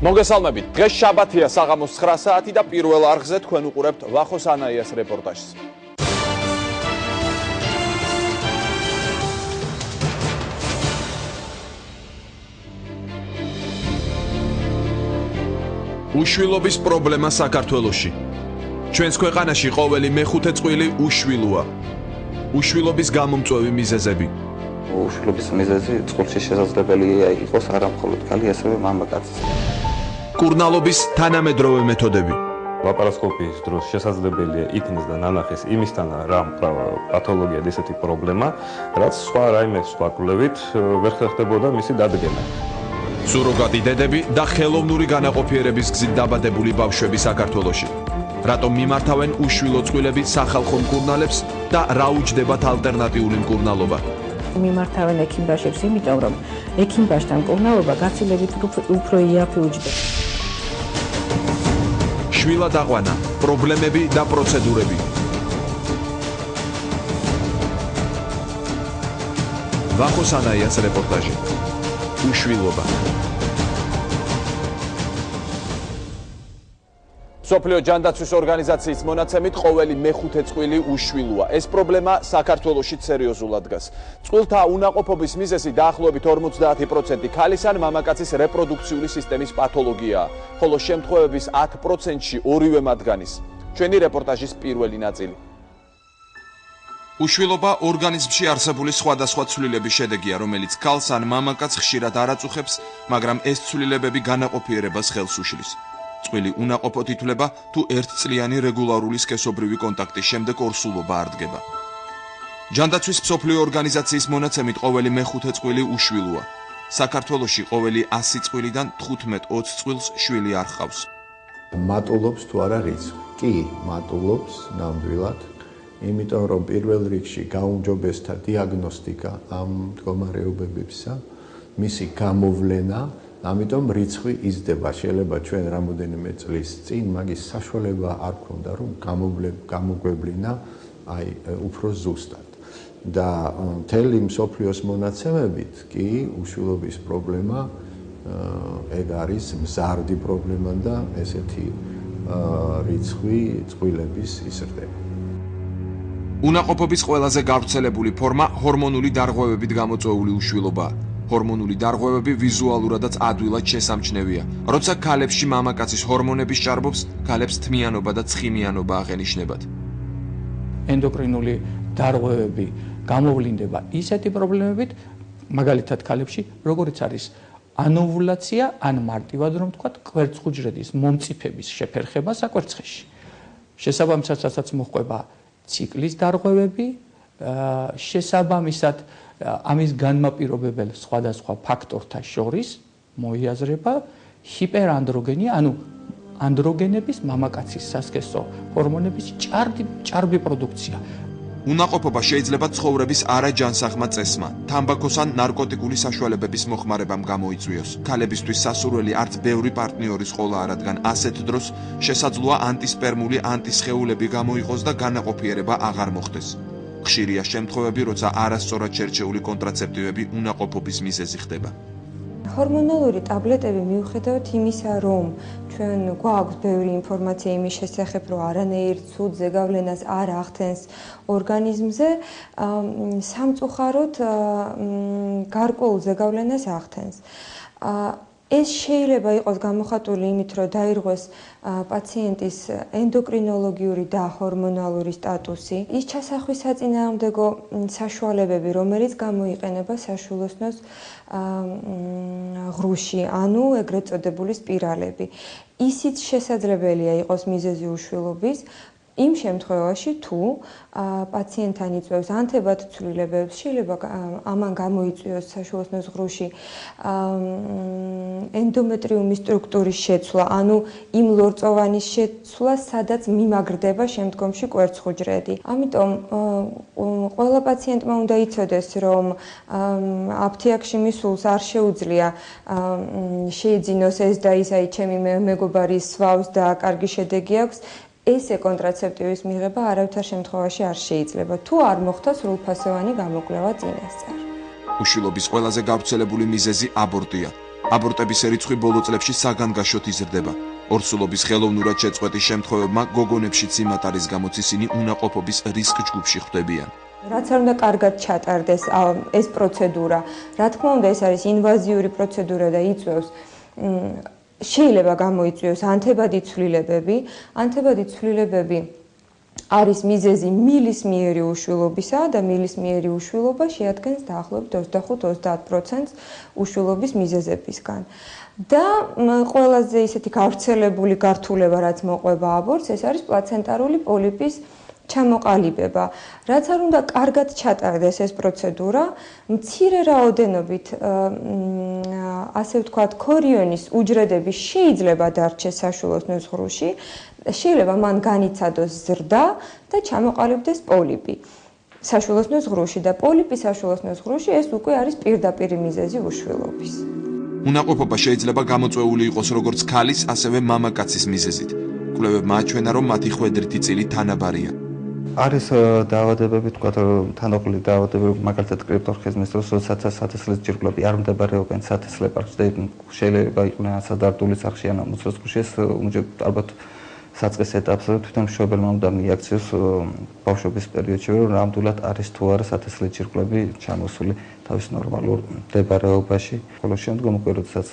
მოგესალმებით. დღეს შაბათია საღამოს 9 საათი და პირველ არხზე თქვენ უყურებთ ვახოს ანაიას რეპორტაჟს. უშვილობის პრობლემა საქართველოში. ჩვენს ქვეყანაში ყოველი მეხუთე წყვილი უშვილოა. უშვილობის გამომწვევი მიზეზები. უშვილობის მიზეზი წყვილში შესაძლებელია იყოს არა მხოლოდ ქალი, ასევე მამაკაციც. კურნალობის თანამედროვე მეთოდები. ლაპარასკოპიის დროს შესაძლებელია იქნეს და ნანახეს იმისთან რა პათოლოგია და ესეთი პრობლემა, რაც სხვა რაიმე სხვა კვლევით ვერ ხერხდებოდა მისი დადგენა. სუროგატი დედები და ხელოვნური განაყოფიერების გზით დაბადებული ბავშვები საქართველოში. რატომ მიმართავენ უშვილო წყვილები სახალხო მკურნალებს და რა უჯდებათ ალტერნატიული მკურნალობა? მიმართავენ ექიმბაშებს, იმიტომ რომ ექიმბაშთან მკურნალობა გაცილებით უფრო იაფი უჯდება. შვილად აყვანა, პრობლემები და პროცედურები. ვახოს ანაიას რეპორტაჟი. უშვილობა. მსოფლიო ჯანდაცვის ორგანიზაციის მონაცემით ყოველი მეხუთე წყვილი უშვილოა. ეს პრობლემა საქართველოშიც სერიოზულად დგას. წყვილთა უნაყოფობის მიზეზი დაახლოებით 50% ქალის ან მამაკაცის რეპროდუქციული სისტემის პათოლოგიაა, ხოლო შემთხვევების 10%-ში ორივე მათგანის. ჩვენი რეპორტაჟის პირველი ნაწილი. უშვილობა ორგანიზმში არსებული სხვადასხვა ცვლილების შედეგია, რომელიც ქალს ან მამაკაცს ხშირად არ აწუხებს, მაგრამ ეს ცვლილებები განაყოფიერებას ხელს უშლის. წყვილი უნაყოფოდ ითვლება, თუ ერთწლიანი რეგულარული სქესობრივი კონტაქტის შემდეგ ორსულობა არ დგება. ჯანდაცვის მსოფლიო ორგანიზაციის მონაცემით ყოველი მეხუთე წყვილი უშვილოა. საქართველოში ყოველი 100 წვილიდან 15-20 წვილს შვილი არ ჰყავს. მატულობს თუ არა რიცხვი? კი, მატულობს ნამდვილად. იმიტომ რომ პირველ რიგში გაუმჯობესდა დიაგნოსტიკა ამ მდგომარეობებისა, მისი გამოვლენა, ამიტომ რიცხვი იზრდება. შეიძლება ჩვენ რამოდენიმე წლის წინ მაგის საშუალება არ გქონდა, რომ გამოგვევლინა უფრო ზუსტად. და მთელი მსოფლიოს მონაცემებით კი უშვილობის პრობლემა ეგ არის მზარდი პრობლემა და ესეთი რიცხვი წყვილების იზრდება. უნაყოფობის ყველაზე გავრცელებული ფორმა ჰორმონული დარღვევებით გამოწვეული უშვილობაა. ჰორმონული დარღვევები ვიზუალურადაც ადვილად შესამჩნევია. როცა ქალებში მამაკაცის ჰორმონების ჭარბობს, ქალებს თმიანობა და ცხიმიანობა აღენიშნებათ. ენდოკრინული დარღვევები გამოვლინდება ისეთი პრობლემებით, მაგალითად ქალებში, როგორიც არის ანოვულაცია, ან მარტივად რომ ვთქვათ, კვერცხუჯრედის მომწიფების შეფერხება საკვერცხეში. შესაბამისად მოჰყვება ციკლის დარღვევები, შესაბამისად ამის განმაპირობებელ სხვადასხვა ფაქტორთა შორის მოიაზრება ჰიპერანდროგენია, ანუ ანდროგენების მამაკაცის სასქესო ჰორმონების ჭარბი პროდუქცია. უნაყოფობა შეიძლება ცხოვრების არაჯანსაღმა წესმა, თამბაქოს ან ნარკოტიკული საშუალებების მოხმარებამ გამოიწვიოს. ქალებისთვის სასურველი არც ბევრი პარტნიორის ყოლა არ, რადგან ასეთ დროს შესაძლოა ანტისპერმული ანტისხეულები გამოიყოს და განაყოფიერება აღარ მოხდეს. ხშირია შემთხვევები, როცა არასწორად შერჩეული კონტრაცეპტივები უნაყოფობის მიზეზი ხდება. ჰორმონალური ტაბლეტები მიუხედავად იმისა, რომ ჩვენ გვაქვს ბევრი ინფორმაცია იმის შესახებ, რომ არანაირ ცუდ ზეგავლენას არ ახდენს ორგანიზმზე, სამწუხაროდ გარკვეულ ზეგავლენას ახდენს. ეს შეიძლება იყოს გამოხატული იმით, რომ დაირღვეს პაციენტის ენდოკრინოლოგიური და ჰორმონალური სტატუსი, ის ჩასახვის საწინააღმდეგო საშუალებები, რომელიც გამოიყენება საშვილოსნოს ღრუში, ანუ ეგრეთ წოდებული სპირალები. ისიც შესაძლებელია იყოს მიზეზი უშვილობის, იმ შემთხვევაში, თუ პაციენტთან იწვევს ანთებად ცვლილებებს, შეიძლება ამან გამოიწვიოს საშვილოსნოს ღრუში ენდომეტრიუმის სტრუქტურის შეცვლა, ანუ იმ ლორწოვანის შეცვლა, სადაც მიმაგრდება შემდგომში კვერცხუჯრედი. ამიტომ ყველა პაციენტმა უნდა იცოდეს, რომ აფთიაქში მისულს არ შეუძლია შეიძინოს ეს და ის, აი ჩემი მეგობარი სვავს და კარგი შედეგი აქვს. ესე კონტრაცეპტივის მიღება არავითარ შემთხვევაში არ შეიძლება, თუ არ მოხდა სრულფასოვანი გამოკვლევა წინასწარ. უშვილობის ყველაზე გავრცელებული მიზეზი აბორტია. აბორტების რიცხვი ბოლო წლებში საგანგაშოდ იზრდება. ორსულობის ხელოვნურად შეწყვეტის შემთხვევებმა გოგონებშიც იმათ არის გამოც ისინი უნაყოფობის რისკ ჯგუფში ხვდებიან. რაც არ უნდა კარგად ჩატარდეს ეს პროცედურა, რა თქმა უნდა ეს არის ინვაზიური პროცედურა და იწვევს შეიძლება გამოიწვიოს ანთებადი ცვლილებები. ანთებადი ცვლილებები არის მიზეზი მილისმიერი უშვილობისა და მილისმიერი უშვილობა შეადგენს დაახლოებით 25-30% უშვილობის მიზეზებისგან. და ყველაზე ისეთი გავრცელებული გართულება, რაც მოყვება აბორტს, ეს არის პლაცენტარული პოლიპის ჩამოყალიბება. რაც არ უნდა კარგად ჩატარდეს ეს პროცედურა, მცირე რაოდენობით ასე ვთქვათ, ქორიონის უჯრედები შეიძლება დარჩეს საშვილოსნოს ზღვრში, შეიძლება მან განიცადოს ზრდა და ჩამოყალიბდეს პოლიპი საშვილოსნოს ზღვრში და პოლიპი საშვილოსნოს ზღვრში ეს უკვე არის პირდაპირი მიზეზი უშვილობის. უნაყოფობა შეიძლება გამოწვეული იყოს როგორც ქალის, ასევე მამაკაცის მიზეზით. კვლევებმა აჩვენა, რომ მათი ხვედრითი წილი თანაბარია. არის დაავადებები, თქვათ, თანაყოფილი დაავადებები, მაგალითად კრიპტორხიზმის დროს, როდესაც სათესლეს ჯირკვლები არ მდებარეობენ სათესლე პარკში და შეიძლება იყვნენ სადარდული სახში ან მოცროსკუში, ეს ალბათ საწყის ეტაპზე თვითონ მშობელმა უნდა მიაქციოს ბავშვობის პერიოდში, რომ ნამდვილად არის თუ არა სათესლე ჯირკვლები ჩამოსული თავის ნორმალურ მდებარეობაში. ხოლო შემდგომ უკვე როდესაც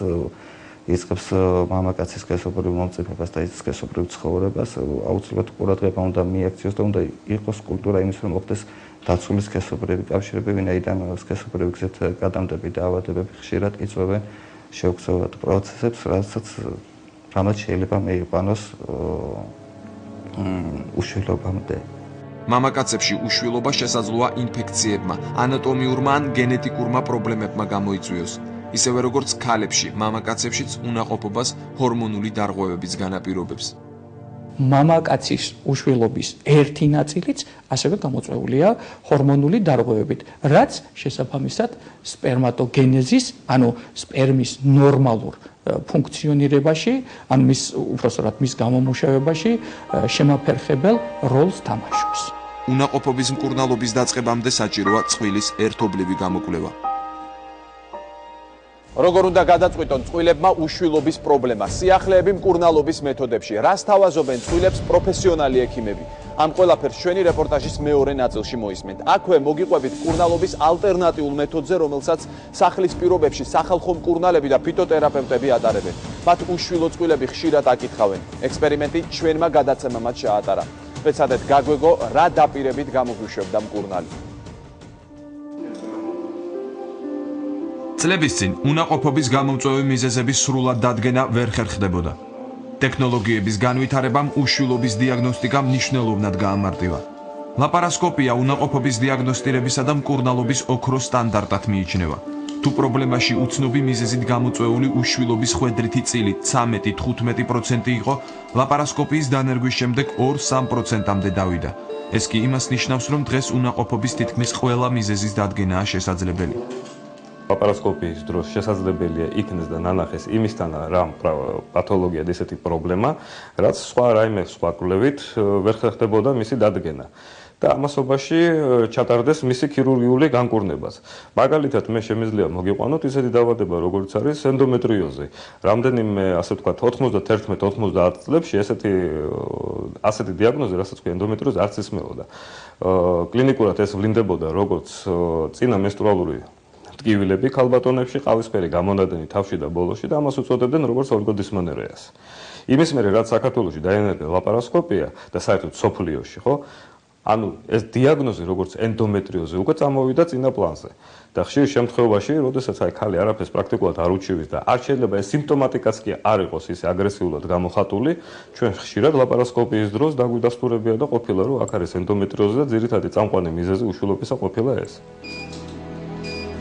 იწყებს მამაკაცის სქესობრივ მომწიფებას და ის სქესობრივ ცხოვრებას, აუცილებლად ყურადღება უნდა მიაქციოს და უნდა იყოს კულტურა იმის, რომ მოხდეს დაცული სქესობრივი კავშირები, ვინაიდან სქესობრივი გზით გადამდები დაავადებები ხშირად იწვევენ შეუქმნელად პროცესებს, რამაც შეიძლება მეიყვანოს უშვილობამდე. მამაკაცებში უშვილობა შესაძლოა ინფექციებმა, ანატომიურმა ან გენეტიკურმა პრობლემებმა გამოიწვიოს. ისევე როგორც ქალებში, მამაკაცებშიც უნაყოფობას ჰორმონული დარღვევების განაპირობებს. მამაკაცის უშვილობის ერთი ნაწილიც ასევე გამოწვეულია ჰორმონული დარღვევებით, რაც შესაბამისად სპერმატოგენეზის, ანუ სპერმის ნორმალურ ფუნქციონირებაში, ან უпростоრად მის გამომუშავებაში შემაფერხებელ როლს თამაშობს. უნაყოფობის მკურნალობის დაწყებამდე საჭიროა წყვილის ერთობლივი გამოკვლევა. როგორ უნდა გადაწყვიტონ წყვილებმა უშვილობის პრობლემა, სიახლეები მკურნალობის მეთოდებში, რას თავაზობენ წყვილებს პროფესიონალი ექიმები. ამ ყველაფერს ჩვენი რეპორტაჟის მეორე ნაწილში მოისმენთ. აქვე მოგიყვებით მკურნალობის ალტერნატიულ მეთოდზე, რომელსაც სახლის პირობებში სახალხო მკურნალები და ფიტოთერაპევტები ატარებენ. მათ უშვილო წყვილები ხშირად აკითხავენ. ექსპერიმენტი ჩვენმა გადაცემამაც ჩაატარა. ვეცადეთ გაგვეგო, რა დაპირებით გამოგვიშვებდა მკურნალი. წლების წინ უნაყოფობის გამომწვევი მიზეზების სრულად დადგენა ვერ ხერხდებოდა. ტექნოლოგიების განვითარებამ უშვილობის დიაგნოსტიკა მნიშვნელოვნად გაამარტივა. ლაპარასკოპია უნაყოფობის დიაგნოსტირებისა და მკურნალობის ოქროს სტანდარტად მიიჩნევა. თუ პრობლემაში უცნობი მიზეზით გამოწვეული უშვილობის ხვედრითი წილი 13-15% იყო, ლაპარასკოპიის დანერგვის შემდეგ 2-3%-მდე დავიდა. ეს კი იმას ნიშნავს, რომ დღეს უნაყოფობის თითქმის ყველა მიზეზის დადგენაა შესაძლებელი. ლაპარასკოპიის დროს შესაძლებელია იქნეს და ნანახეს იმისთანა რა პათოლოგია და ესეთი პრობლემა, რაც სხვა კვლევით ვერ ხერხდებოდა მისი დადგენა. და ამასობაში ჩატარდეს მისი ქირურგიული განკურნებაც. მაგალითად, მე შემიძლია მოგიყვანოთ ისეთი დაავადება, როგორც არის ენდომეტრიოზი. რამდენიმე, ასე ვთქვათ, 91-90 წლებში ასეთი დიაგნოზი, რასაც ქვია ენდომეტრიოზი, არც ისმევოდა. კლინიკურად ეს ვლინდებოდა როგორც წინა მენსტრუალური ტკივილები ქალბატონებში, ყავისფერი გამონადენი თავში და ბოლოში და ამას უწოდებდნენ როგორც ორგოდისმენორეას. იმის მერე რაც საქართველოში დაინერგა ლაპარასკოპია და საერთოდ სოფლიოში, ხო? ანუ ეს დიაგნოზი როგორც ენდომეტრიოზი უკვე წამოვიდა წინა პლანზე. და ხშირ შემთხვევაში, როდესაც ქალი არაფერს პრაქტიკულად არ უჩივის და არ შეიძლება ეს სიმპტომატიკაც კი არ იყოს ისე აგრესიულად გამოხატული, ჩვენ ხშირად ლაპარასკოპიის დროს დაგვიდასტურებია და ყოფილა რომ აქ არის ენდომეტრიოზი და ძირითადი წამყვანი მიზეზი უშვილობისა ყოფილა ეს.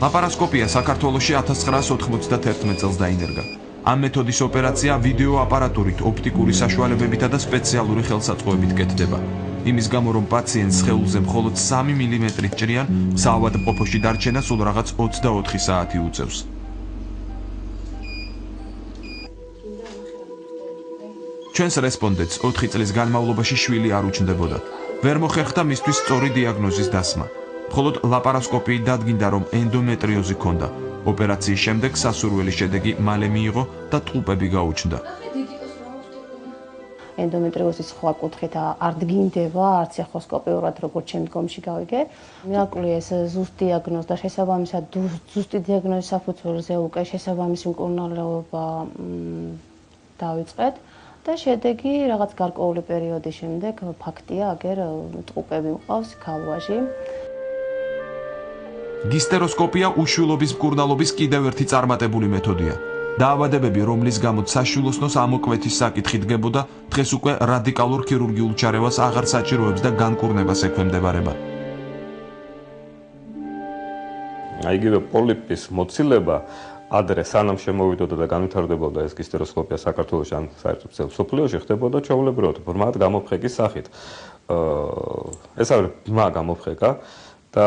ლაპარასკოპია საქართველოში 1991 წელს დაინერგა. ამ მეთოდის ოპერაცია ვიდეო აპარატურით, ოპტიკური საშუალებებითა და სპეციალური ხელსაწყოებით კეთდება. იმის გამო, რომ პაციენტს სხეულზე მხოლოდ 3 მილიმეტრით ჭრიან, საავადმყოფოში დარჩენა სულ რაღაც 24 საათი უწევს. ჩვენს რესპონდენტს 4 წლის განმავლობაში შვილი არ უჩნდებოდა. ვერ მოხერხდა მისთვის სწორი დიაგნოზის დასმა. მხოლოდ ლაპარასკოპიით დადგინდა, რომ ენდომეტრიოზი ჰქონდა. ოპერაციის შემდეგ სასურველი შედეგი მალე მიიღო და ტყუპები გაუჩნდა. ენდომეტრიოზის სხვა კუთხით არ დგინდება, არც ეხოსკოპიურად როგორც შემდგომში გავიგე. მiracle ეს ზუსტი დიაგნოზა და შესაბამისად ზუსტი დიაგნოზის საფუძველზე უკვე შესაბამისი მკურნალობა დავიწყეთ და შედეგი რაღაც გარკვეული პერიოდის შემდეგ ფაქტია, აგერ ტყუპები მყავს ქალვაში. გისტეროსკოპია უშვილობის მკურნალობის კიდევ ერთი წარმატებული მეთოდია. დაავადებები, რომლის გამოც საშვილოსნოს ამოკვეთის საკითხი დგებოდა, დღეს უკვე რადიკალურ ქირურგიულ ჩარევას აღარ საჭიროებს და განკურნებას ექვემდებარება. აიგივე პოლიპის მოცილება ადრე სანამ შემოვიდოდა და განვითარდებოდა ეს გისტეროსკოპია საქართველოში ან საერთოდ მსოფლიოში ხდებოდა ჩვეულებრივად ბრმად გამოფხეკის სახით. ეს არის ბრმა გამოფხეკა და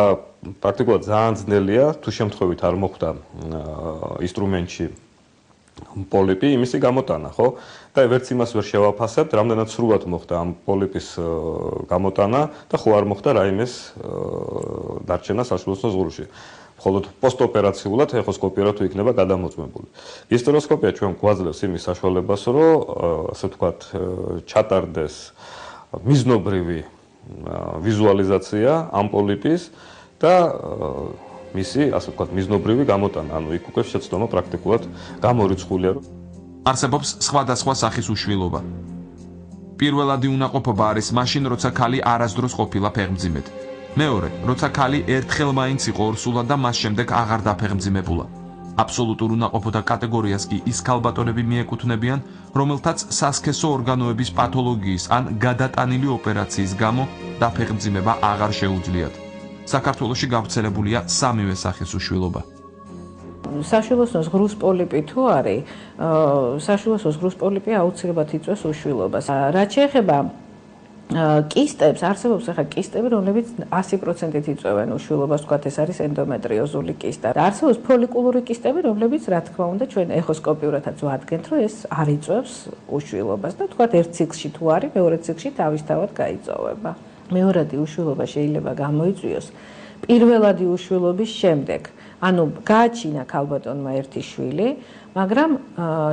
პრაქტიკულად ძალიან ძნელია თუ შემთხვევით არ მოხვდა ინსტრუმენტში პოლიპი იმისი გამოტანა, ხო? და ვერც იმას ვერ შევაფასებთ, რამდენად სრულად მოხდა ამ პოლიპის გამოტანა და ხო არ მოხდა რაიმეს დარჩენა საშვილოსნოს ზღურში. მხოლოდ პოსტოპერაციულად ეხოსკოპიურად იქნება გადამოწმებული. გისტეროსკოპია ჩვენ გვაძლევს იმის საშუალებას, რომ ასე ვთქვათ, ჩატარდეს მიზნობრივი ვიზუალიზაცია ამ პოლიპის და მისი, ასე ვთქვათ, მიზნობრივი გამოტანა, ანუ იქ უკვე შეცდომა პრაქტიკულად გამორიცხულია. არსებობს სხვადასხვა სახის უშვილობა. პირველადი უნაყოფობა არის მაშინ, როცა ქალი არასდროს ყოფილა ფეხმძიმედ. მეორე, როცა ქალი ერთხელ მაინც იყო ორსულად და მას შემდეგ აღარ დაფეხმძიმებულა. აბსოლუტურ უნაყოფოთა კატეგორიას კი ის ქალბატონები მიეკუთვნებიან, რომელთაც სასქესო ორგანოების პათოლოგიის ან გადატანილი ოპერაციის გამო დაფეხმძიმება აღარ შეუძლიათ. საქართველოში გავრცელებულია სამივე სახის უშვილობა. საშვილოსნოს ღრუს პოლიპი თუ არის, საშვილოსნოს ღრუს პოლიპი აუცილებლად იწვევს უშვილობას. რაც შეეხება კისტებს, არსებობს ახლა კისტები, რომლებიც 100%-ით იწვევენ უშვილობას, თქვათ ეს არის ენდომეტრიოზული კისტა. არსებობს ფოლიკულური კისტები, რომლებიც რა თქმა უნდა ჩვენ ეხოსკოპიურადაც ვადგენთ, რომ ეს არ იწვევს უშვილობას და თქვათ ერთ ციკლში თუ არის, მეორე ციკლში თავისთავად გაიწოვება. მეორადი უშვილობა შეიძლება გამოიწვიოს პირველადი უშვილობის შემდეგ. ანუ გააჩინა ქალბატონმა ერთი შვილი, მაგრამ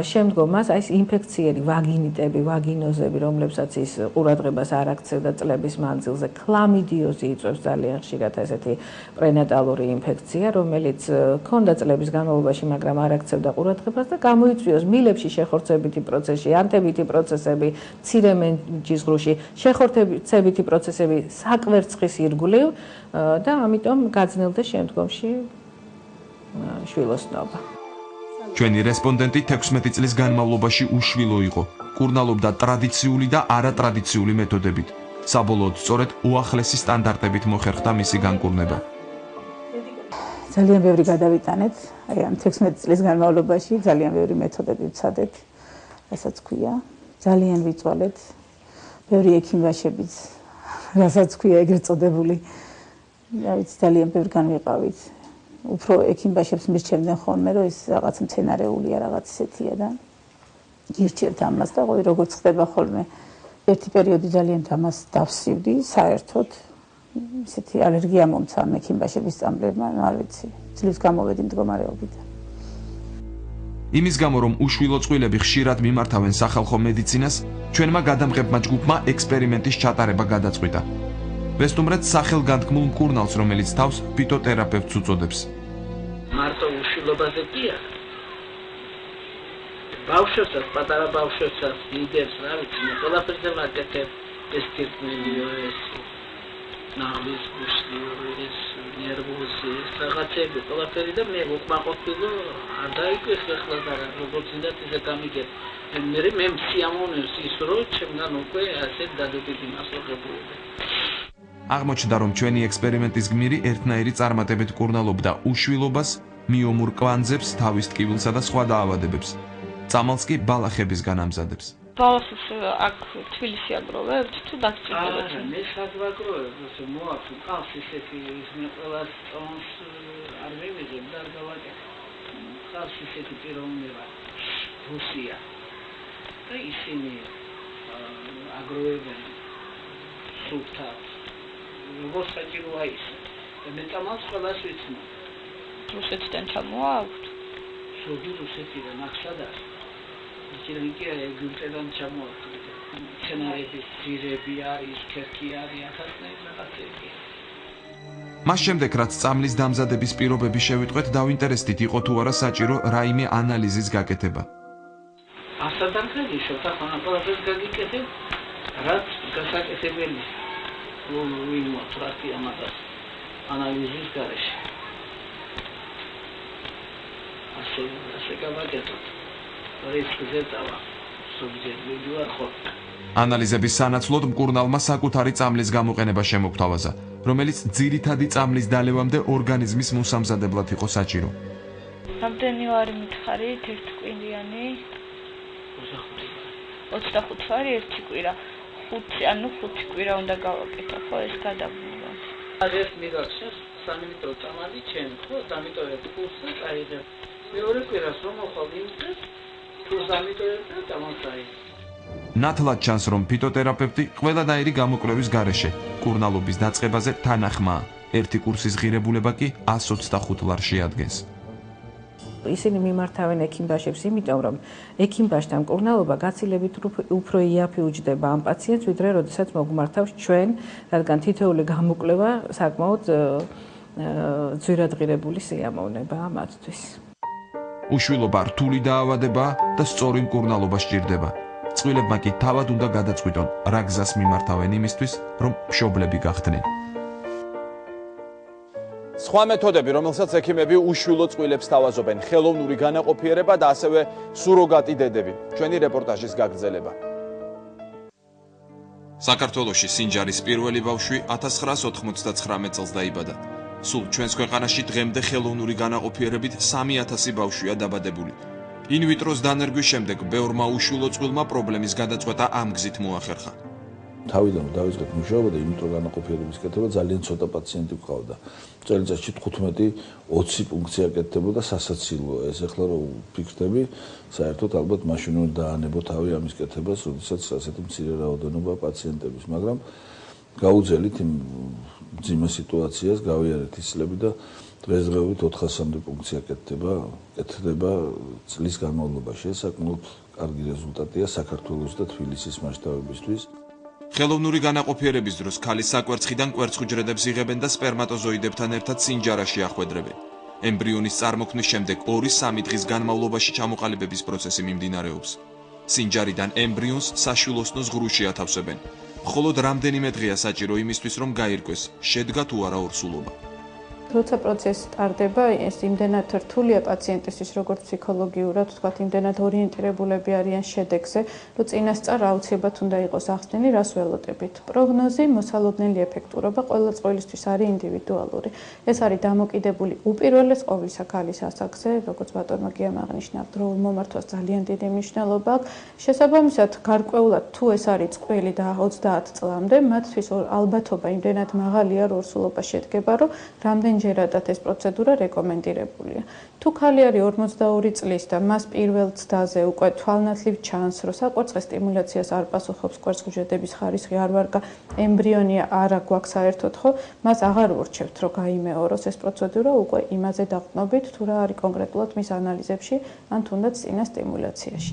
შემდგომ მას აი ეს ინფექციები, ვაგინიტები, ვაგინოზები, რომლებსაც ის ყურადღებას არ აქცევდა წლების მანძილზე, ქლამიდიოზი იწვევს ძალიან ხშირად ესეთი პრენატალური ინფექცია, რომელიც ჰქონდა წლების განმავლობაში, მაგრამ არ აქცევდა ყურადღებას და გამოიწვიოს მილებში შეხორცებითი პროცესი, ანტებითი პროცესები, მცირე მენჯის ღრუში, შეხორცებითი პროცესები საკვერცხის ირგვლივ და ამიტომ გაძნელდა შემდგომში შვილოსნობა. ჩვენი რესპონდენტი 16 წლის განმავლობაში უშვილო იყო. კურნალობდა ტრადიციული და არატრადიციული მეთოდებით. საბოლოოდ სწორედ უახლესი სტანდარტებით მოხერხდა მისი განკურნება. ძალიან ბევრი გადავიტანეთ, აი ამ 16 წლის განმავლობაში ძალიან ბევრი მეთოდები ვცადეთ, რასაც ქვია, ძალიან ვიწვალეთ. ბევრი ექიმბაშებიც, რასაც ქვია ეგრეთ წოდებული. რა ვიცი, ძალიან ბევრი განვიყავით. უფრო ექიმბაშებს მირჩევდნენ ხოლმე, რომ ეს რაღაც მცენარეულია, რაღაც ისეთია და გირჩევთ ამას და ყოველ როგორც ხდება ხოლმე. ერთი პერიოდი ძალიან ამას დავსივდი, საერთოდ ისეთი ალერგია მომცა ექიმბაშების წამლებმა, არ ვიცი, ძლივს გამოვედი მდგომარეობიდან. იმის გამო, რომ უშვილო წყვილები ხშირად მიმართავენ სახალხო მედიცინას, ჩვენმა გადამღებმა ჯგუფმა ექსპერიმენტის ჩატარება გადაწყვიტა. ვესტუმრეთ სახელგანთქმულ მკურნალს, რომელიც თავს ფიტოთერაპევტს უწოდებს. მარტო უშვილობაზე გია. ბავშვებსაც, პატარა ბავშვებსაც, დიდებს, რა ვიცი, ყველაფერზე ვაკეთებ ეს თირკმელიო, ეს ნაღლის გუშტიო, ეს ნერვოზი, ეს რაღაცები, ყველაფერი და მე უკმაყოფილო არ დაიკვეს ახლა და როგორც უნდა ისე გამიგებ. მე სიამოვნებს ის, რომ ჩემგან უკვე ასე დადებითი მასწავლებლები. აღმოჩნდა, რომ ჩვენი ექსპერიმენტის გმირი ერთნაირი წარმატებით კურნალობდა უშვილობას, მიომურ კვანძებს, თავის ტკივილსა და სხვა დაავადებებს. წამალს კი ბალახებისგან ამზადებს. ბალახებს აქ თბილისში აგროვებთ თუ დაგჭირდებათ? მე საგვაგროვებ, ესე მოაქვს ყავს ისეთი ისმე ყველა წონს არ მივიღებ და არ გავაკეთებ. ყავს ისეთი პიროვნება რუსია. და ისინი აგროვებენ სულთან. როგორც საჭიროა ის. და მე წამალს ყველას ვიცნობ. რუსეთიდან ჩამოაქვთ? ზოგი რუსეთიდან ახსადარ. იქიდან კი ეგვიპტედან ჩამოაქვთ. სცენარების ძირები არის, ქერქი არის, ახასნაირ რაღაცები. მას შემდეგ, რაც წამლის დამზადების პირობები შევიტყვეთ, დავინტერესდით იყო თუ არა საჭირო რაიმე ანალიზის გაკეთება. ასადანხელი შოთახანა ყველაფერს გაგიკეთებ, რაც გასაკეთებელი ვიმოწრაფია მაგას ანალიზის გარეშე. ასე გავაკეთოთ. რისკზე დავა. ზოგჯერ ვიდეო ხო. ანალიზების სანაცვლოდ მკურნალმა საკუთარი წამლის გამოყენება შემოგთავაზა, რომელიც ძირითადი წამლის დალევამდე ორგანიზმის მოსამზადებლად იყო საჭირო. რამდენი ვარი მითხარით, ერთ კვირიანი? 25 ვარი ერთი კვირა. 5 კვირა უნდა გავაკეთო, ხო, ეს გადაგმოვა. ეს მიგახსოვს 3 ლიტრო წამალი ჩემ, ხო, დამიტოვებ კურსზე, წაიღებ. მეორე კვირას რომ მოხვალ იმდრეს, თუ დამიტოვებ და დამოწაი. ნათლად ჩანს, რომ ფიტოთერაპევტი ყველანაირი გამოკვლევის გარეშე მკურნალობის დაწყებაზე თანახმაა. ერთი კურსის ღირებულება კი 125 ლარს შეადგენს. ისინი მიმართავენ ექიმბაშებს, იმიტომ რომ ექიმბაშთა მკურნალობა გაცილებით უფრო იაფი უჯდება ამ პაციენტს, ვიდრე როდესაც მოგმართავს ჩვენ, რადგან თითოეული გამოკვლევა საკმაოდ ძვირადღირებული სიამოვნებაა მათთვის. უშვილობა რთული დაავადებაა და სწორი მკურნალობა სჭირდება. წყვილებმა კი თავად უნდა გადაწყვიტონ, რა გზას მიმართავენ იმისთვის, რომ მშობლები გახდნენ. სხვა მეთოდები, რომელსაც ექიმები უშვილო წყვილებს თავაზობენ, ხელოვნური განაყოფიერება და ასევე სუროგატი დედები. ჩვენი რეპორტაჟის გაგრძელება. საქართველოში სინჯარის პირველი ბავშვი 1999 წელს დაიბადა. სულ ჩვენს ქვეყანაში დღემდე ხელოვნური განაყოფიერებით 3000 ბავშვია დაბადებული. ინვიტროს დანერგვის შემდეგ ბევრმა უშვილო წყვილმა პრობლემის გადაწყვეტა ამ გზით მოახერხა. თავიდან დავიწყეთ მუშაობა და ინვიტრო განაყოფიერების კეთება ძალიან ცოტა პაციენტი გვყავდა. წელიწადში 15-20 ფუნქცია კეთდებოდა სასაცილო. ეს ახლა რო ვფიქრდები, საერთოდ ალბათ მაშინ უნდა დაანებო თავი ამის კეთებას, როდესაც ასეთი მცირე რაოდენობა პაციენტების, მაგრამ გაუძელით იმ მძიმე სიტუაციას, გავიარეთ ის წლები და დღესდღეობით 400-მდე ფუნქცია კეთდება წლის განმავლობაში. ეს საკმაოდ კარგი რეზულტატია საქართველოს და თბილისის მასშტაბებისთვის. ხელოვნური განაყოფიერების დროს ქალის საკვერცხიდან კვერცხუჯრედებს იღებენ და სპერმატოზოიდებთან ერთად სინჯარაში ახვედრებენ. ემბრიონის წარმოქმნის შემდეგ 2-3 დღის განმავლობაში ჩამოყალიბების პროცესი მიმდინარეობს. სინჯარიდან ემბრიონს საშვილოსნოს ღრუში ათავსებენ. მხოლოდ რამდენიმე დღეა საჭირო იმისთვის, რომ გაირკვეს, შედგა თუ არა ორსულობა. როცა პროცესი სტარდება, ეს იმდენად რთულია პაციენტისთვის, როგორც ფსიქოლოგიურად, თქვათ, იმდენად ორიენტირებულები არიან შედეგზე, რომ წინასწარ აუცილებლად უნდა იყოს ახსნილი, რას ველოდებით. პროგნოზი, მოსალოდნელი ეფექტურობა ყველა წყვილისთვის არის ინდივიდუალური. ეს არის დამოკიდებული უპირველეს ყოვლისა ქალის ასაკზე, როგორც ბატონმა გიამ აღნიშნა, დროულ მომართვას ძალიან დიდი მნიშვნელობა აქვს. შესაბამისად, გარკვეულად თუ ეს არის წყვილი და 30 წლამდე, მათთვის ალბათობა იმდენად მაღალია, რომ ორსულობა შედგება, რომ რამდენჯერადაც ეს პროცედურა რეკომენდირებულია. თუ ქალი არის 42 წლის და მას პირველ ცდაზე უკვე თვალნათლივ ჩანს, რომ საკვერცხე სტიმულაციას არ პასუხობს, კვერცხუჯრედების ხარისხი არ ვარგა, ემბრიონია არა გვაქვს საერთოდ, ხო, მას აღარ ურჩევთ, რომ გაიმეოროს ეს პროცედურა უკვე იმაზე დაყრდნობით, თუ რა არის კონკრეტულად მის ანალიზებში, ან თუნდაც წინა სტიმულაციაში.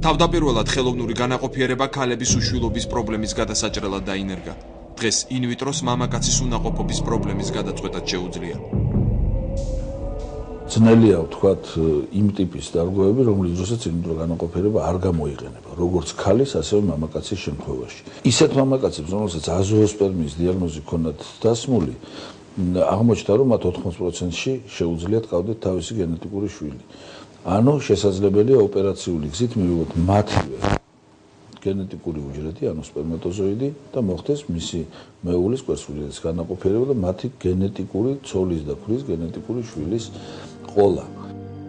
თავდაპირველად ხელოვნური განაყოფიერება ქალების უშვილობის პრობლემის გადასაჭრელად დაინერგა. დღეს ინვიტროს მამაკაცის უნაყოფობის პრობლემის გადაწყვეტად შეუძლია. ძნელია ვთქვათ იმ ტიპის დარღვევები, რომლის დროსაც ინვიტრო განაყოფიერება არ გამოიყენება, როგორც ქალის, ასევე მამაკაცის შემთხვევაში. ისეთ მამაკაცებს, რომელსაც აზოოსპერმიის დიაგნოზი ჰქონდათ დასმული, აღმოჩნდა, რომ მათ 80%-ში შეუძლიათ ყავდეთ თავისი გენეტიკური შვილი. ანუ შესაძლებელია ოპერაციული გზით მივიღოთ მათივე გენეტიკური უჯრედი, ანუ სპერმატოზოიდი და მოხდეს მისი მეუღლის კვერცხუჯრედის განაყოფიერება და მათი გენეტიკური ცოლის და ქვის გენეტიკური შვილის ყოლა.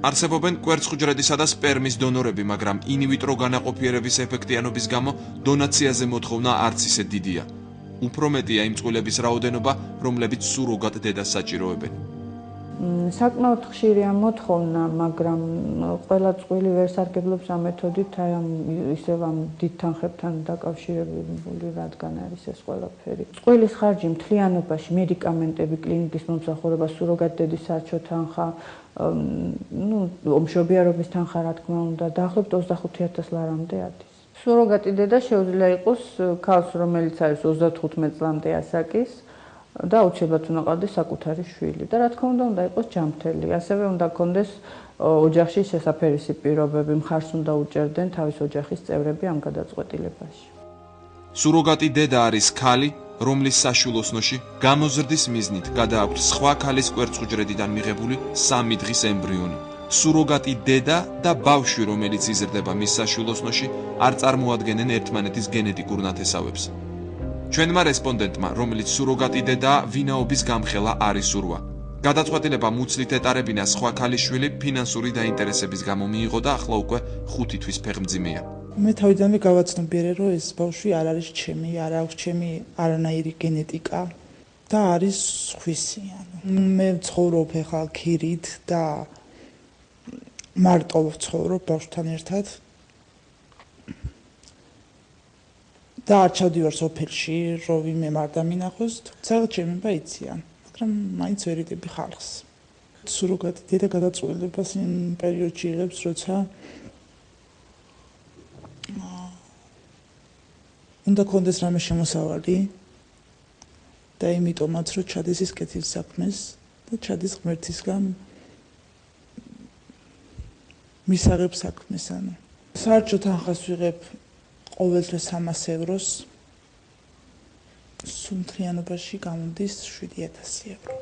არსებობენ კვერცხუჯრედისა და სპერმის დონორები, მაგრამ ინვიტრო განაყოფიერების ეფექტიანობის გამო დონაციაზე მოთხოვნა არც ისე დიდია. უფრო მეტია იმ წყვილების რაოდენობა, რომლებიც სუროგატ დედას საჭიროებენ. საკმაოდ ხშირია მოთხოვნა, მაგრამ ყველა წყვილი ვერ სარგებლობს ამ მეთოდით, აი ამ ისევ ამ დიდ თანხებთან დაკავშირებული, რადგან არის ეს ყველაფერი. წყვილის ხარჯი მთლიანობაში, მედიკამენტები, კლინიკის მომსახურება, სუროგატ-დედის სარჩო თანხა, მშობიარობის თანხა, რა თქმა უნდა, დაახლოებით 25000 ლარამდე ადის. სუროგატი დედა შეუძლია იყოს ქალს, რომელიც არის 35 წლამდე ასაკის და აუცილებლად უნდა ყავდეს საკუთარი შვილი და რა თქმა უნდა იყოს ჯანმრთელი. ასევე უნდა ქონდეს ოჯახში შესაფერისი პირობები, მხარს უნდა უჭერდნენ თავის ოჯახის წევრები ამ გადაწყვეტილებაში. სუროგატი დედა არის ქალი, რომლის საშვილოსნოში გამოზრდის მიზნით გადააქვთ სხვა ქალის კვერცხუჯრედიდან მიღებული 3 დღის ემბრიონი. სუროგატი დედა და ბავშვი, რომელიც იზრდება მის საშვილოსნოში, არ წარმოადგენენ ერთმანეთის გენეტიკურ ნათესავებს. ჩვენმა რესპონდენტმა, რომელიც სუროგატი დედაა, ვინაობის გამხელა არ ისურვა. გადაწყვეტილება მუცლით ეტარებინა სხვა ქალიშვილი ფინანსური დაინტერესების გამო მიიღო და ახლა უკვე 5 თვის ფეხმძიმეა. მე თავიდანვე გავაცნობიერე, რომ ეს ბავშვი არ არის ჩემი, არ აქვს ჩემი არანაირი გენეტიკა და არის სხვისი. მე ვცხოვრობ ახლა ქირით და მარტო ვცხოვრობ ბავშვთან ერთად. და არ ჩავდივარ სოფელში, რომ ვინმე არ დამინახოს, თუმცა ჩემება იციან, მაგრამ მაინც ვერ იდები ხალხს. სუროგატი დედა გადაწყვეტილებას იმ პერიოდში იღებს, როცა უნდა კონდეს რამე შემოსავალი და იმიტომაც რომ ჩადის ის კეთილსაქმეს და ჩადის ღმერთისგან მისაღებს საქმეს. ანუ საერთო თანხას ვიღებ ყოველდღე 300 ევროს, სუნთლიანობაში გამოდის 7000 euро.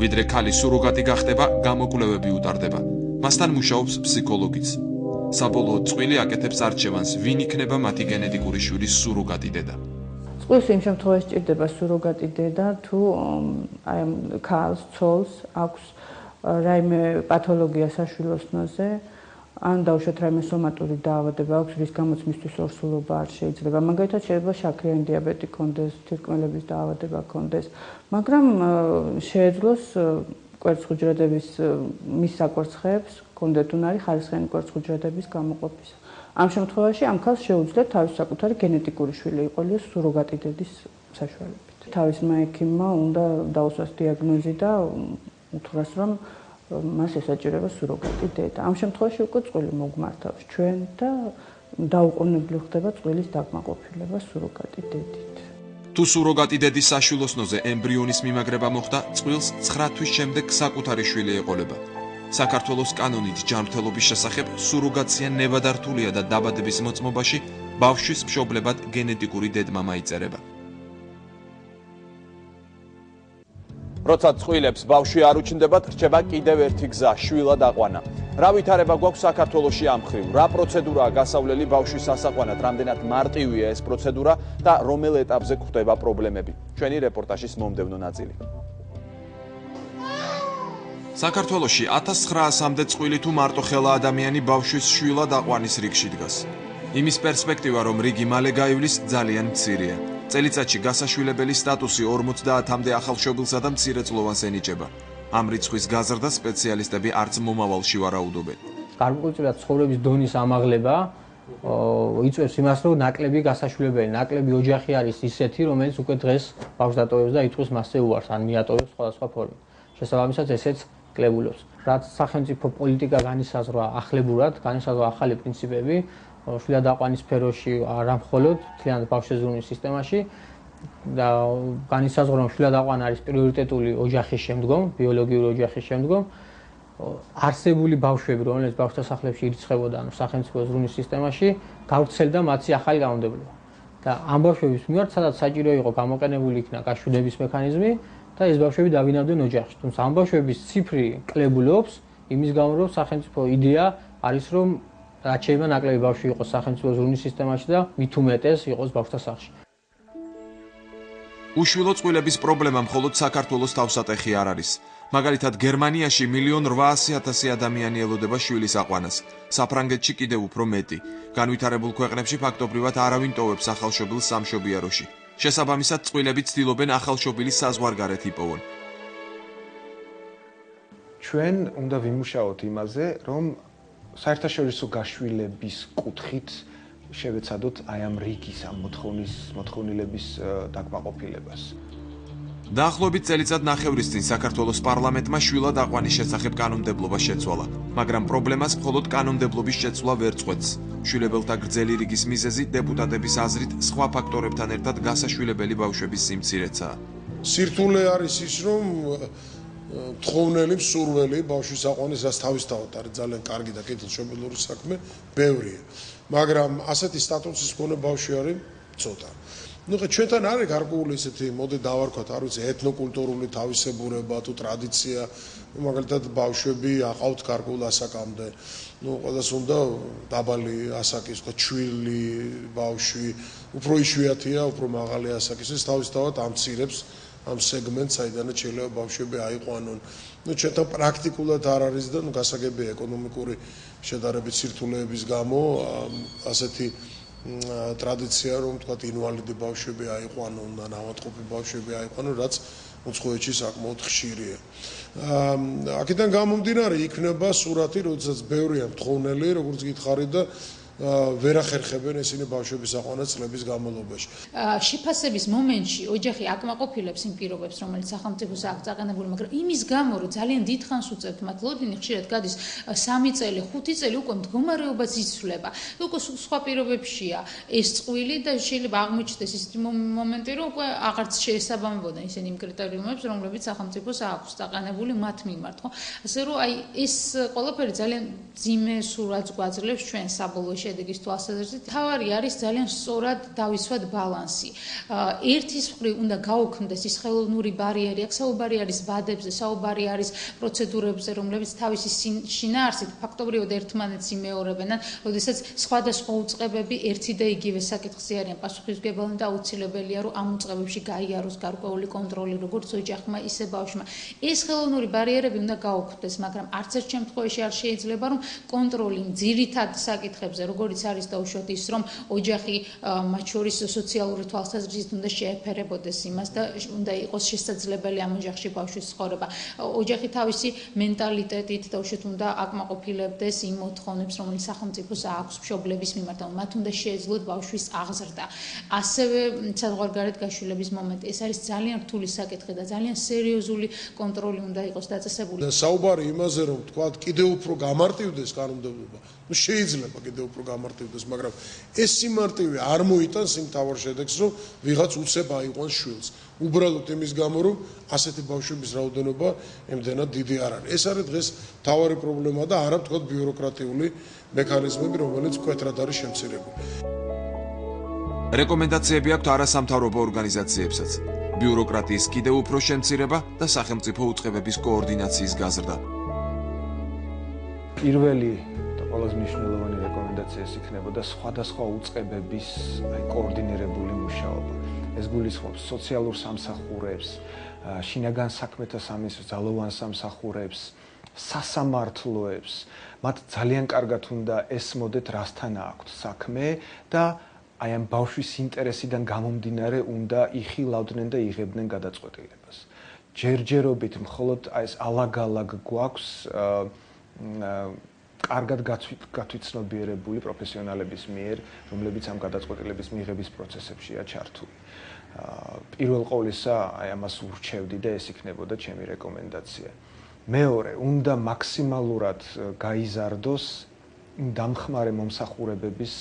ვიდრე ქალი სუროგატი გახდება, გამოკვლევები უტარდება. მასთან მუშაობს ფსიქოლოგიც. საბოლოოდ წყვილი აკეთებს არჩევანს, ვინ იქნება მათი გენეტიკური შვილის სუროგატი დედა. წყვილს იმ შემთხვევაში ჭირდება სუროგატი დედა, თუ აი ამ ქალს, ცოლს აქვს რაიმე პათოლოგია საშვილოსნოზე, ან დაუშვათ რაიმე სომატური დაავადება აქვს, რის გამოც მისთვის ორსულობა არ შეიძლება. მაგალითად შეიძლება შაქრიანი დიაბეტი ქონდეს, თირკმელების დაავადება ქონდეს, მაგრამ შეეძლოს კვერცხუჯრედების მის საკვერცხებს ქონდეთ უნარი ხარისხიანი კვერცხუჯრედების გამოყოფისა. ამ შემთხვევაში ამ ქალს შეუძლია თავის საკუთარი გენეტიკური შვილი იყოლიოს სუროგატი დედის საშუალებით. თავისმა ექიმმა უნდა დაუსვას დიაგნოზი და უთხრას, რომ მას ესაჭირება სუროგატი დედა. ამ შემთხვევაში უკვე წყვილი მოგმართავს ჩვენ და დაუყოვნებლივ ხდება წვილის დაკმაყოფილება სუროგატი დედით. თუ სუროგატი დედის საშვილოსნოზე ემბრიონის მიმაგრება მოხდა, წვილს 9 თვის შემდეგ საკუთარი შვილი ეყოლება. საქართველოს კანონით ჯანმრთელობის შესახებ სუროგაცია ნებადართულია და დაბადების მოწმობაში ბავშვის მშობლებად გენეტიკური დედმამა იწერება. როცა წვილებს ბავშვი არ უჩნდებათ, რჩება კიდევ ერთი გზა, შვილად აყვანა. რა ვითარება გვაქვს საქართველოში ამ მხრივ? რა პროცედურაა გასავლელი ბავშვის ასაყვანად? რამდენად მარტივია ეს პროცედურა და რომელ ეტაპზე გვხვდება პრობლემები? ჩვენი რეპორტაჟის მომდევნო ნაწილი. საქართველოში 1900-მდე წყვილი თუ მარტო ხელა ადამიანი ბავშვის შვილად აყვანის რიგში დგას. იმის პერსპექტივა, რომ რიგი მალე გაივლის, ძალიან მცირეა. წელიწადში გასაშვილებელი სტატუსი 50-მდე ახალშობილსა და მცირეწლოვანს ენიჭება. ამ რიცხვის გაზრდა სპეციალისტები არც მომავალში ვარაუდობენ. გარკვეულწილად ცხოვრების დონის ამაღლება იწვევს იმას, რომ ნაკლები გასაშვილებელი, ნაკლები ოჯახი არის ისეთი, რომელიც უკვე დღეს ბავშვს დატოვებს და იტყვის მასზე უარს, ან მიატოვებს სხვადასხვა ფორმით. შესაბამისად ესეც კლებულობს. რაც სახელმწიფო პოლიტიკა განისაზღვრა ახლებურად, განისაზღვრა ახალი პრინციპები შვილად აყვანის სფეროში, არა მხოლოდ მთლიანად ბავშვზრუნვის სისტემაში და განისაზღვრა, რომ შვილად აყვანა არის პრიორიტეტული ოჯახის შემდგომ, ბიოლოგიური ოჯახის შემდგომ. არსებული ბავშვები, რომლებიც ბავშვთა სახლებში ირიცხებოდა სახელმწიფო ზრუნვის სისტემაში, გავრცელდა მათი ახალი კანონმდებლობა. და ამ ბავშვების მიმართ, სადაც საჭირო იყო გამოყენებული იქნა გაშვიდების მექანიზმი და ეს ბავშვები დავინავდნენ ოჯახში. თუმცა ამ ბავშვების ციფრი კლებულობს იმის გამო, რომ სახელმწიფო იდეა არის, რომ რაც შეიძლება ნაკლები ბავშვი იყოს სახელმწიფო ზრუნვის სისტემაში და მით უმეტეს იყოს ბავშვთა სახლში. უშვილო წყვილების პრობლემა მხოლოდ საქართველოს თავსატეხი არ არის. მაგალითად, გერმანიაში 1.8 milion ადამიანი ელოდება შვილის აყვანას. საფრანგეთში კიდევ უფრო მეტი. განვითარებულ ქვეყნებში ფაქტობრივად არავინ ტოვებს ახალშობილს სამშობიაროში. შესაბამისად, წყვილები ცდილობენ ახალშობილის საზღვარგარეთ იპოვონ. ჩვენ უნდა ვიმუშაოთ იმაზე, რომ საერთაშორისო გაშვილების კუთხით შევეცადოთ აი ამ რიგის ამ მოთხოვნილების დაკმაყოფილებას. დაახლოებით წელიწად ნახევრის წინ საქართველოს პარლამენტმა შვილად აყვანის შესახებ კანონმდებლობა შეცვალა, მაგრამ პრობლემას მხოლოდ კანონმდებლობის შეცვლა ვერ წყვეტს. შვილებელთა გრძელი რიგის მიზეზი დეპუტატების აზრით სხვა ფაქტორებთან ერთად გასაშვილებელი ბავშვების სიმცირეცაა. სირთულე არის ის, რომ თხოვნელი, მსურველი ბავშვის აყვანის რაც თავისთავად არის ძალიან კარგი და კეთილშობილური საქმე, ბევრია. მაგრამ ასეთი სტატუსის მქონე ბავშვი არის ცოტა. ჩვენთან არის გარკვეული ესეთი, მოდი დავარქვათ, არ ვიცი, ეთნოკულტურული თავისებურება თუ ტრადიცია, მაგალითად ბავშვები აყავთ გარკვეულ ასაკამდე. ყველას უნდა დაბალი ასაკის, ჩვილი ბავშვი, უფრო იშვიათია, უფრო მაღალი ასაკის, ეს თავისთავად ამცირებს ამ სეგმენტს, საიდანაც შეიძლება ბავშვები აიყვანონ. ჩვენთან პრაქტიკულად არ არის და გასაგებია ეკონომიკური შედარებით სირთულეების გამო ასეთი ტრადიცია, რომ თქვათ ინვალიდი ბავშვები აიყვანონ და ნავადყოფი ბავშვები აიყვანონ, რაც უცხოეთში საკმაოდ ხშირია. აქედან გამომდინარე იქნება სურათი, როდესაც ბევრია მთხოვნელი, როგორც გითხარი და ვერ ახერხებენ ესენი ბავშვების აყვანას წლების განმავლობაში. შეფასების მომენტში ოჯახი აკმაყოფილებს იმ პირობებს, რომელიც სახელმწიფოს აქვს წაყენებული, მაგრამ იმის გამო, რომ ძალიან დიდხანს უწევთ მათ ლოდინი, ხშირად გადის 3 წელი, 5 წელი უკვე მდგომარეობაც იცვლება. უკვე სხვა პირობებშია ეს წყვილი და შეიძლება აღმოჩნდეს ისეთი მომენტი, რომ უკვე აღარც შეესაბამებოდნენ ისინი იმ კრიტერიუმებს, რომლებიც სახელმწიფოს აქვს წაყენებული მათ მიმართ, ხო? ასე რომ აი ეს ყველაფერი ძალიან ძიმე სურათს გვაძლევს ჩვენ საბოლოო შედეგის თვალსაზრისით. თავარი არის ძალიან სწორად დავისვათ ბალანსი. ერთის მხრივ უნდა გაუქმდეს ის ხელოვნური ბარიერი, აქ საუბარი არის ვადებზე, საუბარი არის პროცედურებზე, რომლებიც თავისი შინაარსით ფაქტობრივად ერთმანეთს იმეორებენ, როდესაც სხვადასხვა უწყებები ერთი და იგივე საკითხზე არიან პასუხისმგებელი და აუცილებელია, რომ ამ უწყებებში გაიაროს გარკვეული კონტროლი, როგორც ოჯახმა, ისე ბავშვმა. ეს ხელოვნური ბარიერები უნდა გაუქმდეს, მაგრამ არც ერთ შემთხვევაში არ შეიძლება, რომ კონტროლი ძირითად საკითხებზე, როგორც არის დაუშვათ ის, რომ ოჯახი მათ შორის სოციალური თვალსაზრისით უნდა შეეფერებოდეს იმას და უნდა იყოს შესაძლებელი ამ ოჯახში ბავშვის ცხოვრება. ოჯახი თავისი მენტალიტეტით დაუშვათ უნდა აკმაყოფილებდეს იმ მოთხოვნებს, რომელიც სახელმწიფოს აქვს მშობლების მიმართ, მათ უნდა შეეძლოთ ბავშვის აღზრდა. ასევე საზღვარგარეთ გაშვილების მომენტი, ეს არის ძალიან რთული საკითხი და ძალიან სერიოზული კონტროლი უნდა იყოს დაწესებული. საუბარი იმაზე, რომ თქვა კიდევ უფრო გამარტივდეს კანონმდებლობა, შეიძლება კიდევ უფრო გამარტივდეს, მაგრამ ეს სიმარტივე არ მოიტანს იმ თავარ შედეგს, რომ ვიღაც უცებ აიყვანს შვილს. უბრალოდ იმის გამო, რომ ასეთი ბავშვების რაოდენობა იმდენად დიდი არ არის. ეს არის დღეს თავარი პრობლემა და არა ვთქვათ ბიუროკრატიული მექანიზმები, რომელიც მკვეთრად არის შემცირებული. რეკომენდაციები აქვთ არასამთავრობო ორგანიზაციებსაც. ბიუროკრატიის კიდევ უფრო შემცირება და სახელმწიფო უწყებების კოორდინაციის გაზრდა. პირველი ყველაზე მნიშვნელოვანი რეკომენდაცია იქნებოდა სხვადასხვა უწყებების კოორდინირებული მუშაობა. ეს გულისხმობს სოციალურ სამსახურებს, შინაგან საქმეთა სამინისტროს ძალოვან სამსახურებს, სასამართლოებს. მათ ძალიან კარგად უნდა ესმოდეთ, რასთან აქვთ საქმე და აი ამ ბავშვის ინტერესიდან გამომდინარე უნდა იხილავდნენ და იღებდნენ გადაწყვეტილებას. ჯერჯერობით მხოლოდ ეს ალაგ-ალაგ გვაქვს კარგად გათვითცნობიერებული პროფესიონალების მიერ, რომლებიც ამ გადაწყვეტილების მიღების პროცესებშია ჩართული. პირველ ყოვლისა, აი ამას ურჩევდი და ეს იქნებოდა ჩემი რეკომენდაცია. მეორე, უნდა მაქსიმალურად გაიზარდოს დამხმარე მომსახურებების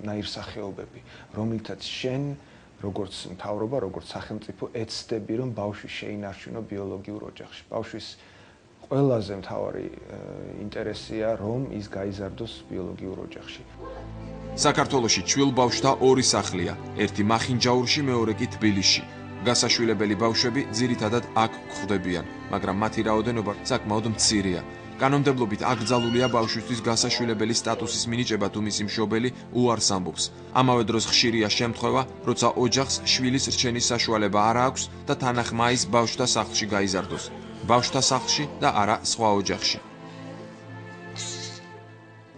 ნაირსახეობები, რომლითაც შენ როგორც მთავრობა, როგორც სახელმწიფო ეცდები, რომ ბავშვი შეინარჩუნო ბიოლოგიურ ოჯახში. ბავშვის ყველაზე მთავარი ინტერესია, რომ ის გაიზარდოს ბიოლოგიურ ოჯახში. საქართველოში ჩვილ ბავშვთა 2 სახლია, ერთი მახინჯაურში, მეორე კი თბილისში. გასაშვილებელი ბავშვები ძირითადად აქ გვხვდებიან, მაგრამ მათი რაოდენობა საკმაოდ მცირეა. კანონმდებლობით აკრძალულია ბავშვისთვის გასაშვილებელი სტატუსის მინიჭება თუ მისი მშობელი უარს ამბობს. ამავე დროს ხშირია შემთხვევა, როცა ოჯახს შვილის რჩენის საშუალება არ აქვს და თანახმა ის ბავშვთა სახლში გაიზარდოს. ბავშვთა სახლში და არა სხვა ოჯახში.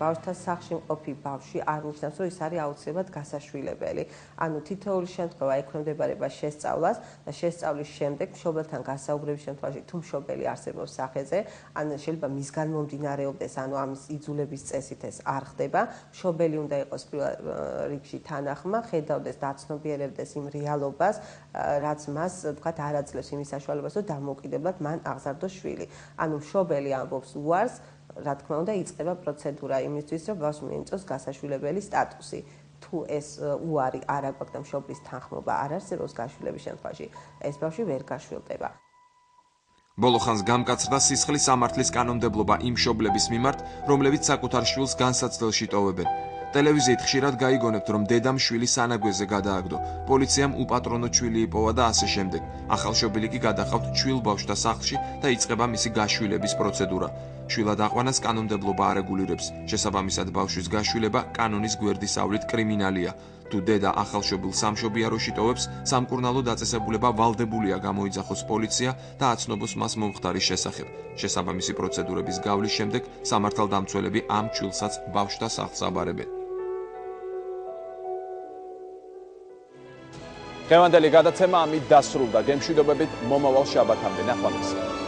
ბავშვთა სახლში მყოფი ბავშვი არ ნიშნავს, რომ ის არის აუცილებლად გასაშვილებელი. ანუ თითოეული შემთხვევა ექვემდებარება შესწავლას და შესწავლის შემდეგ მშობელთან გასაუბრების შემთხვევაში თუ მშობელი არსებობს სახეზე, ან შეიძლება მისგან მომდინარეობდეს, ანუ ამის იძულების წესით ეს არ ხდება. მშობელი უნდა იყოს პირველ რიგში თანახმა, ხედავდეს, დაცნობიერებდეს იმ რეალობას, რაც მას, თქვათ, არ აძლევს იმის საშუალებას, რომ დამოუკიდებლად მან აღზარდოს შვილი. ანუ მშობელი ამბობს უარს, რა თქმა უნდა, იწყება პროცედურა იმისთვის, რომ ბავშვს მიენწოს გასაშვილებელი სტატუსი. თუ ეს უარი არ აქვს და მშობლის თანხმობა არ არსებობს გაშვილების შემთხვევაში, ეს ბავშვი ვერ გაშვილდება. ბოლო ხანს გამკაცრდა სისხლის სამართლის კანონმდებლობა იმ მშობლების მიმართ, რომლებიც საკუთარ შვილს განსაცდელში ტოვებენ. ტელევიზიით ხშირად გაიგონებთ, რომ დედამ შვილი სანაგვეზე გადააგდო, პოლიციამ უპატრონო ჩვილი იპოვა და ასე შემდეგ. ახალშობილი კი გადახავთ ჩვილ ბავშვთა სახლში და იწყება მისი გაშვილების პროცედურა. შვილად აყვანას კანონმდებლობა არეგულირებს. შესაბამისად, ბავშვის გაშვილება კანონის გვერდისავლით კრიმინალია. თუ დედა ახალშობილ სამშობიაროში ტოვებს, სამკურნალო დაწესებულება ვალდებულია გამოიძახოს პოლიცია და აცნობოს მას მომხდარის შესახებ. შესაბამისი პროცედურების გავლის შემდეგ სამართალდამცველები ამ ჩვილსაც ბავშვთა სახლს აბარებენ. დღევანდელი გადაცემა ამით დასრულდა. გემშვიდობებით მომავალ შაბათამდე. ნახვამდის.